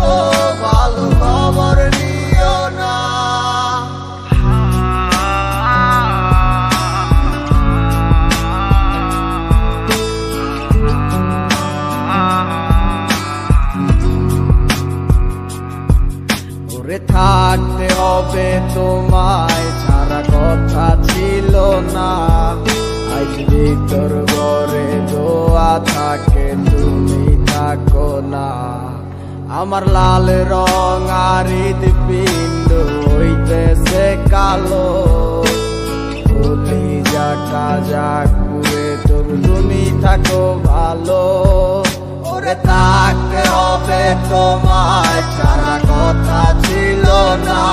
থাকবো, ভালো খবর নিও না। ওরে থাকতে হবে তোমায় ছাড়া কথা ছিল না, আজ ভিতর ঘরে দোয়া থাকে তুমি থাকো না। আমার লাল রং আর হৃদপিণ্ড হইতেছে কালো, কলিজাটা যাক পুড়ে তবু তুমি থাকো ভালো। ওরে থাকতে হবে তোমায় ছাড়া কথা ছিল না,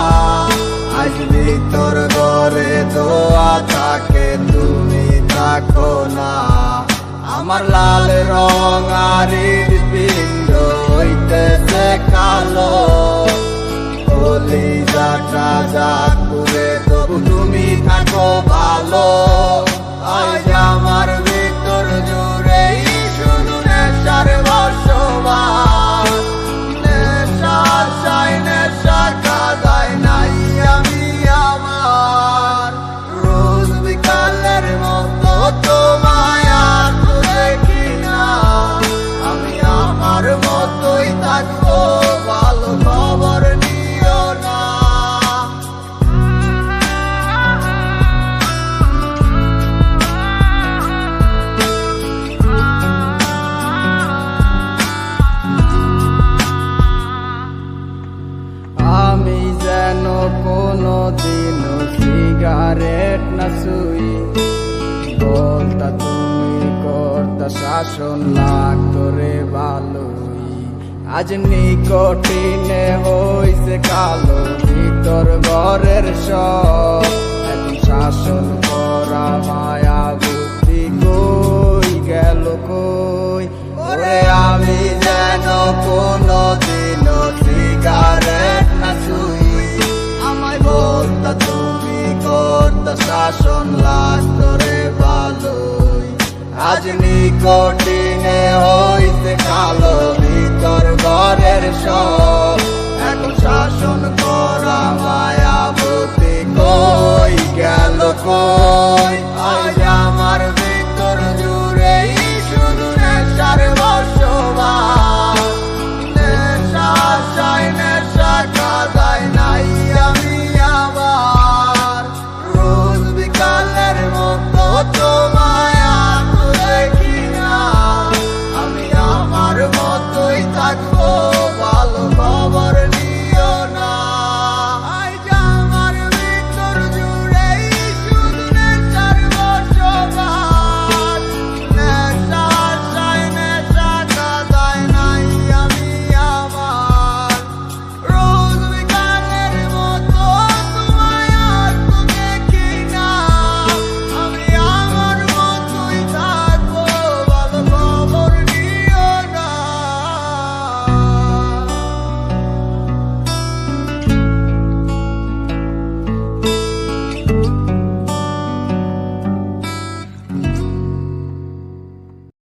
আজ ভিতর ঘরে দোয়া থাকে তুমি থাকো না। আমার লাল রং আর হৃদপিণ্ড হইতেছে কালো, কলিজাটা যাক পুড়ে তবু তুমি থাকো ভালো। আজ আমার ভিতর জুড়ে শুধু নেশার বসবাস, নেশার সাই নেশা কাদায় নাই আমি আমার। রোজ বিকালের মতো তোমায় আর তো দেখি না, আমি আমার মতোই থাকবো, ভালো খবর নিও না। আমি যেন কোনো দিন সিগারেট না ছুই, বলতা তুমি করতা শাসন লাগতো রে ভালোই। আজ নিকটিনে হইছে কালো, ভিতর ঘরের সব এখন শাসন করা মায়া বুদ্ধি কই গেল কই। ওরে আমি যেন কোনো দিন সিগারেট না ছুই, আমায় বলতা তুমি করতা শাসন লাগতো রে ভালোই। আজ নিকটিনে হইছে কালো, ভিতর ঘরের সব